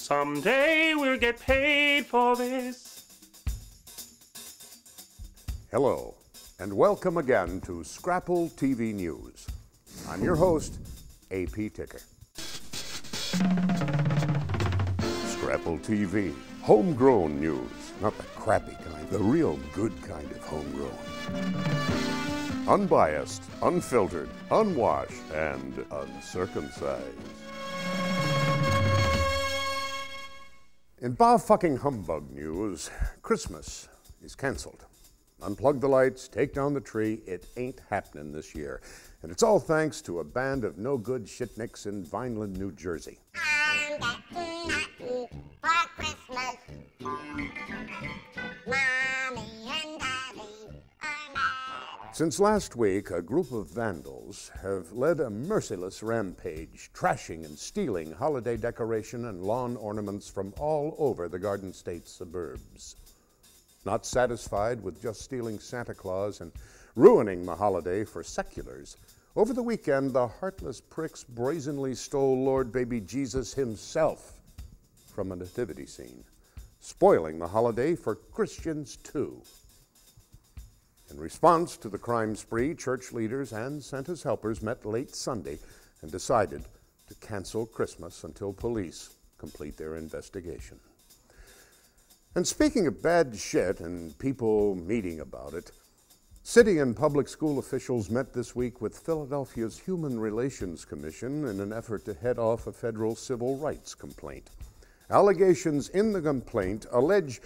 Someday we'll get paid for this. Hello, and welcome again to Scrapple TV News. I'm your host, AP Ticker. Scrapple TV, homegrown news. Not the crappy kind, the real good kind of homegrown. Unbiased, unfiltered, unwashed, and uncircumcised. In fucking humbug news, Christmas is canceled. Unplug the lights, take down the tree, it ain't happening this year. And it's all thanks to a band of no-good shitnicks in Vineland, New Jersey. I'm getting nothing for Christmas. Mommy and Daddy are mad. Since last week, a group of vandals have led a merciless rampage, trashing and stealing holiday decoration and lawn ornaments from all over the Garden State suburbs. Not satisfied with just stealing Santa Claus and ruining the holiday for seculars, over the weekend, the heartless pricks brazenly stole Lord Baby Jesus himself from a nativity scene, spoiling the holiday for Christians too. In response to the crime spree, church leaders and Santa's helpers met late Sunday and decided to cancel Christmas until police complete their investigation. And speaking of bad shit and people meeting about it, city and public school officials met this week with Philadelphia's Human Relations Commission in an effort to head off a federal civil rights complaint. Allegations in the complaint allege,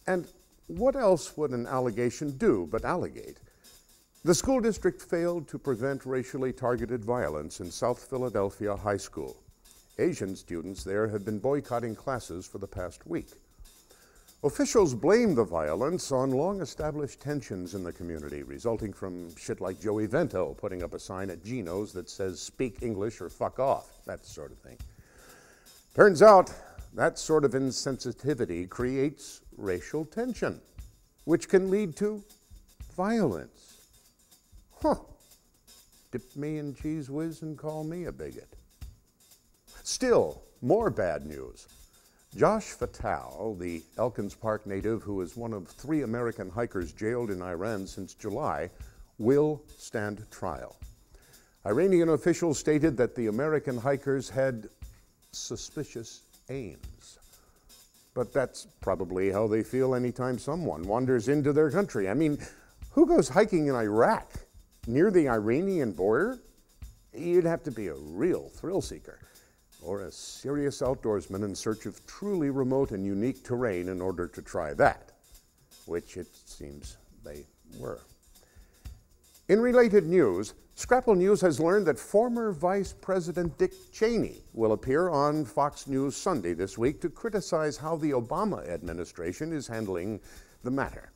and what else would an allegation do but allegate? The school district failed to prevent racially targeted violence in South Philadelphia High School. Asian students there have been boycotting classes for the past week. Officials blame the violence on long-established tensions in the community, resulting from shit like Joey Vento putting up a sign at Gino's that says, "Speak English or fuck off," that sort of thing. Turns out, that sort of insensitivity creates racial tension, which can lead to violence. Dip me in cheese whiz and call me a bigot. Still, more bad news. Josh Fatal, the Elkins Park native who is one of 3 American hikers jailed in Iran since July, will stand trial. Iranian officials stated that the American hikers had suspicious aims. But that's probably how they feel anytime someone wanders into their country. I mean, who goes hiking in Iraq? Near the Iranian border? You'd have to be a real thrill seeker, or a serious outdoorsman in search of truly remote and unique terrain in order to try that, which it seems they were. In related news, Scrapple News has learned that former Vice President Dick Cheney will appear on Fox News Sunday this week to criticize how the Obama administration is handling the matter.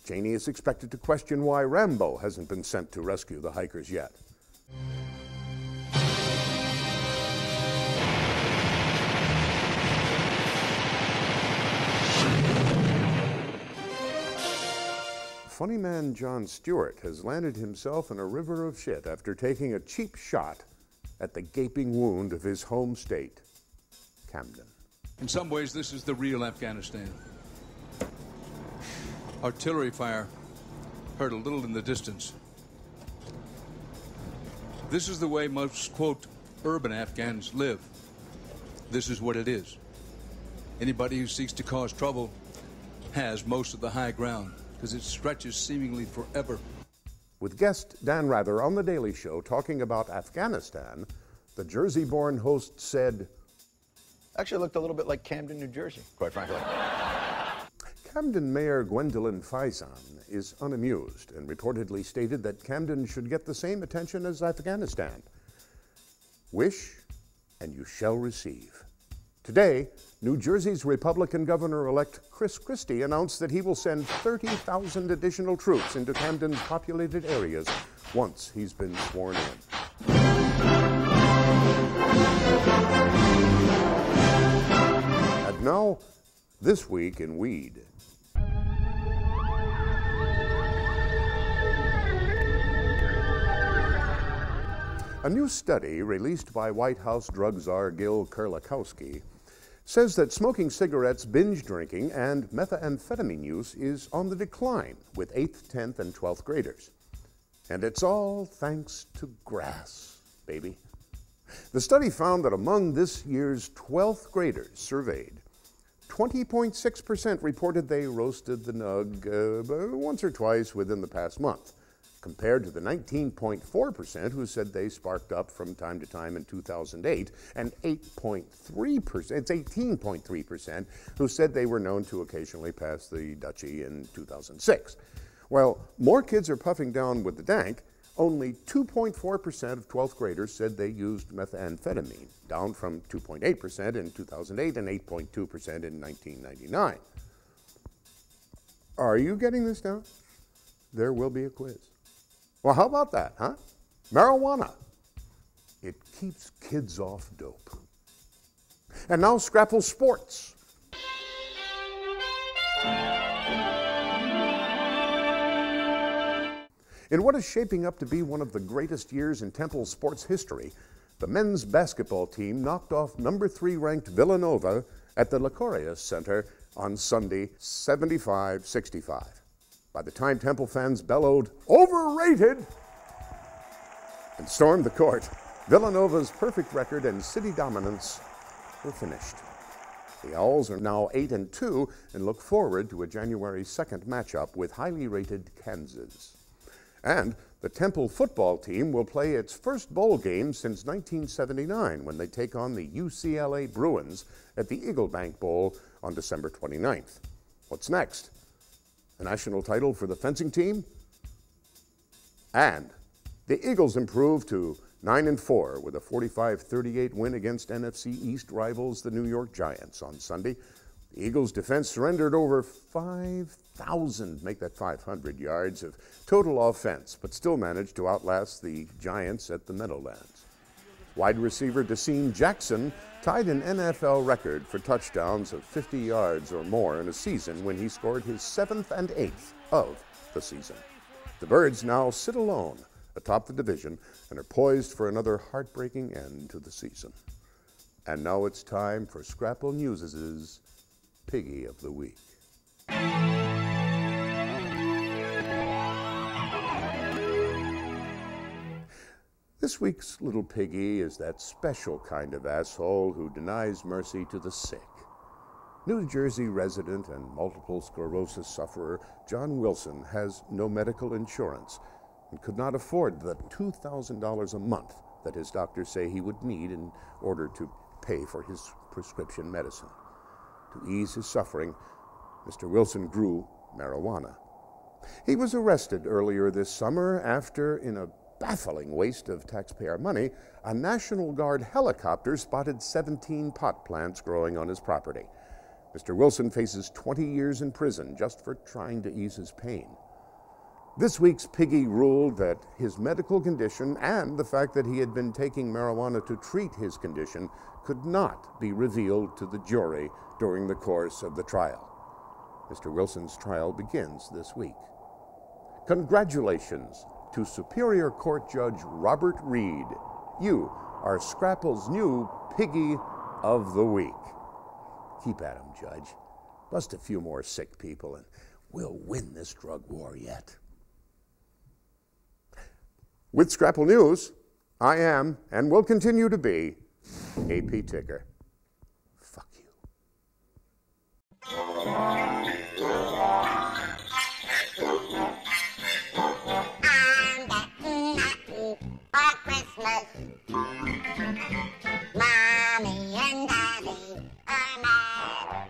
Cheney is expected to question why Rambo hasn't been sent to rescue the hikers yet. Funny man Jon Stewart has landed himself in a river of shit after taking a cheap shot at the gaping wound of his home state, Camden. In some ways, this is the real Afghanistan. Artillery fire heard a little in the distance. This is the way most, quote, urban Afghans live. This is what it is. Anybody who seeks to cause trouble has most of the high ground, because it stretches seemingly forever. With guest Dan Rather on The Daily Show talking about Afghanistan, the Jersey-born host said, Actually looked a little bit like Camden, New Jersey, quite frankly. Camden Mayor Gwendolyn Faison is unamused and reportedly stated that Camden should get the same attention as Afghanistan. Wish, and you shall receive. Today, New Jersey's Republican Governor-elect Chris Christie announced that he will send 30,000 additional troops into Camden's populated areas once he's been sworn in. And now, this week in weed. A new study released by White House drug czar Gil Kerlikowske says that smoking cigarettes, binge drinking, and methamphetamine use is on the decline with 8th, 10th, and 12th graders. And it's all thanks to grass, baby. The study found that among this year's 12th graders surveyed, 20.6% reported they roasted the nug once or twice within the past month, compared to the 19.4% who said they sparked up from time to time in 2008, and 18.3% who said they were known to occasionally pass the Dutchie in 2006. While more kids are puffing down with the dank, only 2.4% of 12th graders said they used methamphetamine, down from 2.8% in 2008 and 8.2% in 1999. Are you getting this down? There will be a quiz. Well, how about that, huh? Marijuana. It keeps kids off dope. And now Scrapple Sports. In what is shaping up to be one of the greatest years in Temple sports history, the men's basketball team knocked off number 3 ranked Villanova at the Licoreus Center on Sunday, 75-65. By the time Temple fans bellowed, "Overrated!" and stormed the court, Villanova's perfect record and city dominance were finished. The Owls are now 8-2 and look forward to a January 2nd matchup with highly rated Kansas. And the Temple football team will play its first bowl game since 1979 when they take on the UCLA Bruins at the Eagle Bank Bowl on December 29th. What's next? A national title for the fencing team? And the Eagles improved to 9-4 with a 45-38 win against NFC East rivals the New York Giants on Sunday. The Eagles' defense surrendered over 5,000, make that 500 yards of total offense, but still managed to outlast the Giants at the Meadowlands. Wide receiver Deshaun Jackson tied an NFL record for touchdowns of 50 yards or more in a season when he scored his 7th and 8th of the season. The Birds now sit alone atop the division and are poised for another heartbreaking end to the season. And now it's time for Scrapple News' Piggy of the Week. This week's little piggy is that special kind of asshole who denies mercy to the sick. New Jersey resident and multiple sclerosis sufferer John Wilson has no medical insurance and could not afford the $2,000 a month that his doctors say he would need in order to pay for his prescription medicine. To ease his suffering, Mr. Wilson grew marijuana. He was arrested earlier this summer after, in a baffling waste of taxpayer money, a National Guard helicopter spotted 17 pot plants growing on his property. Mr. Wilson faces 20 years in prison just for trying to ease his pain. This week's Piggy ruled that his medical condition and the fact that he had been taking marijuana to treat his condition could not be revealed to the jury during the course of the trial. Mr. Wilson's trial begins this week. Congratulations to Superior Court Judge Robert Reed. You are Scrapple's new Piggy of the Week. Keep at him, Judge. Bust a few more sick people and we'll win this drug war yet. With Scrapple News, I am and will continue to be AP Ticker. Fuck you. I'm getting nothing for Christmas. Mommy and Daddy are mad.